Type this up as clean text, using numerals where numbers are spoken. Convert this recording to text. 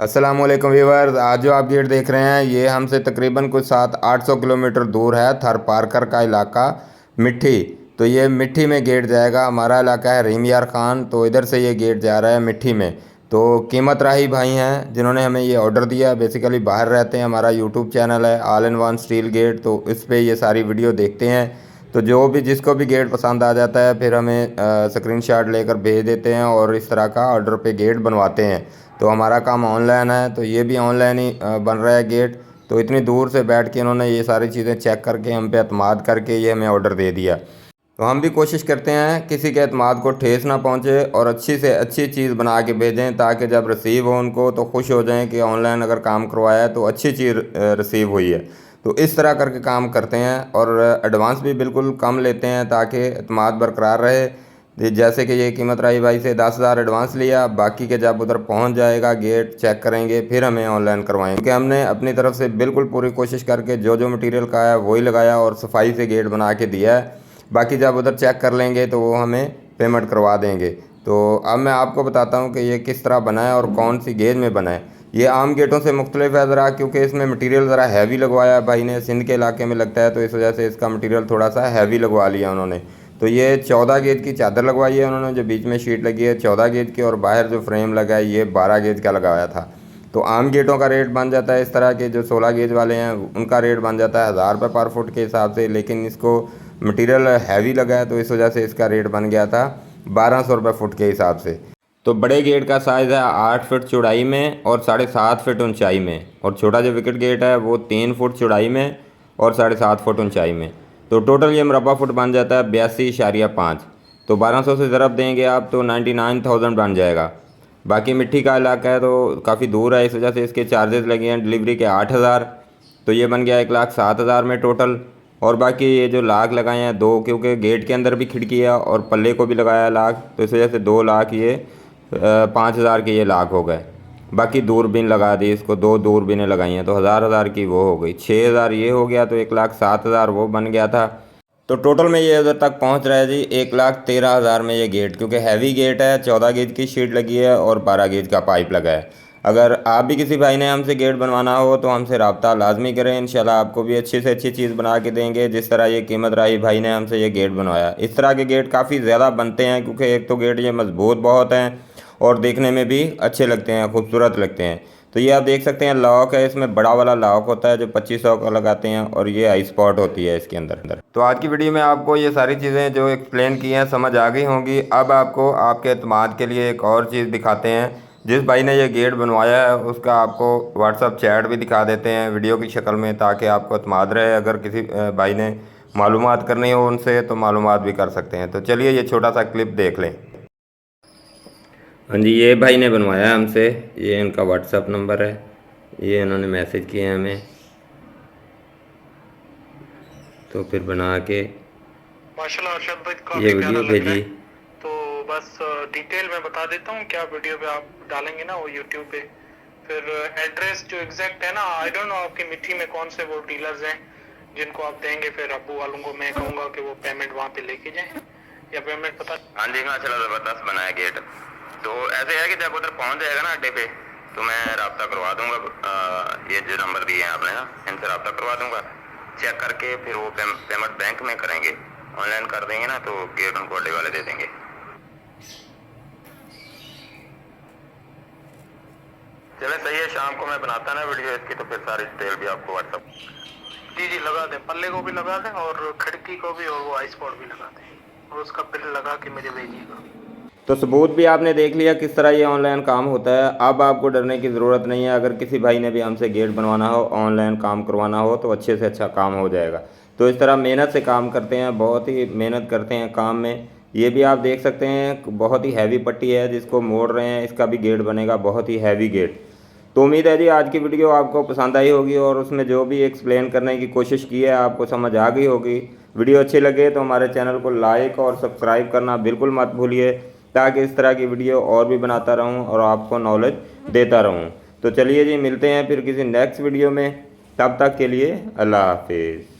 अस्सलामुअलैकुम व्यूअर्स। आज जो आप गेट देख रहे हैं ये हमसे तकरीबन कुछ 700-800 किलोमीटर दूर है, थर पारकर का इलाका मिट्टी। तो ये मिट्टी में गेट जाएगा। हमारा इलाका है रहीम यार ख़ान, तो इधर से ये गेट जा रहा है मिट्टी में। तो कीमत राही भाई हैं जिन्होंने हमें ये ऑर्डर दिया। बेसिकली बाहर रहते हैं। हमारा यूट्यूब चैनल है all in one steel gate, तो इस पर ये सारी वीडियो देखते हैं। तो जो भी जिसको भी गेट पसंद आ जाता है फिर हमें स्क्रीनशॉट लेकर भेज देते हैं और इस तरह का ऑर्डर पे गेट बनवाते हैं। तो हमारा काम ऑनलाइन है, तो ये भी ऑनलाइन ही बन रहा है गेट। तो इतनी दूर से बैठ के इन्होंने ये सारी चीज़ें चेक करके हम पे अतमाद करके ये हमें ऑर्डर दे दिया। तो हम भी कोशिश करते हैं किसी के अतमाद को ठेस ना पहुँचे और अच्छी से अच्छी चीज़ बना के भेजें, ताकि जब रिसीव हो उनको तो खुश हो जाएं कि ऑनलाइन अगर काम करवाया है तो अच्छी चीज़ रिसीव हुई है। तो इस तरह करके काम करते हैं और एडवांस भी बिल्कुल कम लेते हैं ताकि अतमाद बरकरार रहे। जैसे कि ये कीमत रही भाई से 10,000 एडवांस लिया, बाकी के जब उधर पहुंच जाएगा गेट चेक करेंगे फिर हमें ऑनलाइन करवाएंगे, क्योंकि हमने अपनी तरफ से बिल्कुल पूरी कोशिश करके जो जो मटेरियल का है वही लगाया और सफाई से गेट बना के दिया है। बाकी जब उधर चेक कर लेंगे तो वो हमें पेमेंट करवा देंगे। तो अब मैं आपको बताता हूँ कि ये किस तरह बना है और कौन सी गेज में बना है। ये आम गेटों से मुख्तलिफ है ज़रा, क्योंकि इसमें मटेरियल ज़रा हैवी लगवाया है भाई ने। सिंध के इलाके में लगता है तो इस वजह से इसका मटेरियल थोड़ा सा हैवी लगवा लिया उन्होंने। तो ये 14 गेज की चादर लगवाई है उन्होंने, जो बीच में शीट लगी है 14 गेज की, और बाहर जो फ्रेम लगा है ये 12 गेज का लगाया था। तो आम गेटों का रेट बन जाता है इस तरह के, जो 16 गेज वाले हैं उनका रेट बन जाता है 1000 रुपये पर फुट के हिसाब से, लेकिन इसको मटेरियल हैवी लगा है तो इस वजह से इसका रेट बन गया था 1200 रुपये फुट के हिसाब से। तो बड़े गेट का साइज़ है 8 फुट चौड़ाई में और 7.5 फुट ऊंचाई में, और छोटा जो विकेट गेट है वो 3 फुट चौड़ाई में और 7.5 फुट ऊंचाई में। तो टोटल ये मरबा फुट बन जाता है 82.5। तो 1200 से ज़रब देंगे आप तो 99,000 बन जाएगा। बाकी मिट्टी का इलाका है तो काफ़ी दूर है, इस वजह से इसके चार्जेस लगे हैं डिलीवरी के 8,000। तो ये बन गया 1,07,000 में टोटल। और बाकी ये जो लाख लगाए हैं दो, क्योंकि गेट के अंदर भी खिड़की है और पल्ले को भी लगाया लाख, तो इस वजह से 2 लाख ये 5,000 के ये लाख हो गए। बाकी दूरबीन लगा दी, इसको 2 दूरबीनें लगाई हैं तो हज़ार की वो हो गई। 6,000 ये हो गया, तो 1,07,000 वो बन गया था। तो टोटल में ये उधर तक पहुंच रहा है जी 1,13,000 में ये गेट, क्योंकि हैवी गेट है। 14 गेज की शीट लगी है और 12 गेज का पाइप लगा है। अगर आप भी किसी भाई ने हमसे गेट बनवाना हो तो हमसे रब्ता लाजमी करें, इंशाल्लाह आपको भी अच्छी से अच्छी चीज़ बना के देंगे, जिस तरह ये कीमत राही भाई ने हमसे ये गेट बनवाया। इस तरह के गेट काफ़ी ज़्यादा बनते हैं, क्योंकि एक तो गेट ये मजबूत बहुत हैं और देखने में भी अच्छे लगते हैं, खूबसूरत लगते हैं। तो ये आप देख सकते हैं लॉक है, इसमें बड़ा वाला लॉक होता है जो 2500 का लगाते हैं, और ये आई स्पॉट होती है इसके अंदर। तो आज की वीडियो में आपको ये सारी चीज़ें जो एक्सप्लेन की हैं समझ आ गई होंगी। अब आपको आपके एतमाद के लिए एक और चीज़ दिखाते हैं। जिस भाई ने ये गेट बनवाया है उसका आपको व्हाट्सअप चैट भी दिखा देते हैं वीडियो की शक्ल में, ताकि आपको एतमाद रहे। अगर किसी भाई ने मालूमात करनी हो उनसे तो मालूमात भी कर सकते हैं। तो चलिए ये छोटा सा क्लिप देख लें। हाँ जी, ये भाई ने बनवाया हमसे, ये इनका व्हाट्सअप नंबर है, ये इन्होंने मैसेज किए हैं हमें, तो फिर बना के माशाल्लाह अरशद भाई काफी ये वीडियो भेजी। तो बस डिटेल में बता देता हूँ, क्या वीडियो पे आप डालेंगे ना वो यूट्यूब पे, फिर एड्रेस जो एग्जैक्ट है ना, आई डोंट नो आपकी मिट्टी में कौन से वो डीलर्स हैं जिनको आप देंगे, फिर अब्बू वालों को मैं कहूँगा कि वो पेमेंट वहाँ पे लेके जाएं, या पेमेंट पता। हाँ जी, माशाल्लाह ज़बरदस्त बनाया गेट। तो ऐसे है कि जब उधर पहुँच जाएगा ना अड्डे पे तो मैं रब्ता करवा दूंगा। ये जो नंबर दिए हैं आपने ना, इनसे रब्ता करवा दूंगा। चेक करके फिर वो पेमेंट बैंक में करेंगे, ऑनलाइन कर देंगे ना तो गेट उनको अड्डे वाले दे देंगे। चले सही है, शाम को मैं बनाता ना वीडियो इसकी, तो फिर सारी डिटेल भी आपको व्हाट्सअप। जी लगा दें, पल्ले को भी लगा दें और खिड़की को भी, और वो आई स्पॉट भी लगा दें, और उसका बिल लगा के मुझे भेजिएगा। तो सबूत भी आपने देख लिया किस तरह ये ऑनलाइन काम होता है। अब आपको डरने की ज़रूरत नहीं है। अगर किसी भाई ने भी हमसे गेट बनवाना हो, ऑनलाइन काम करवाना हो, तो अच्छे से अच्छा काम हो जाएगा। तो इस तरह मेहनत से काम करते हैं, बहुत ही मेहनत करते हैं काम में। ये भी आप देख सकते हैं बहुत ही हैवी पट्टी है जिसको मोड़ रहे हैं, इसका भी गेट बनेगा, बहुत ही हैवी गेट। तो उम्मीद है जी आज की वीडियो आपको पसंद आई होगी और उसमें जो भी एक्सप्लेन करने की कोशिश की है आपको समझ आ गई होगी। वीडियो अच्छी लगे तो हमारे चैनल को लाइक और सब्सक्राइब करना बिल्कुल मत भूलिए, ताकि इस तरह की वीडियो और भी बनाता रहूं और आपको नॉलेज देता रहूं। तो चलिए जी, मिलते हैं फिर किसी नेक्स्ट वीडियो में। तब तक के लिए अल्लाह हाफिज़।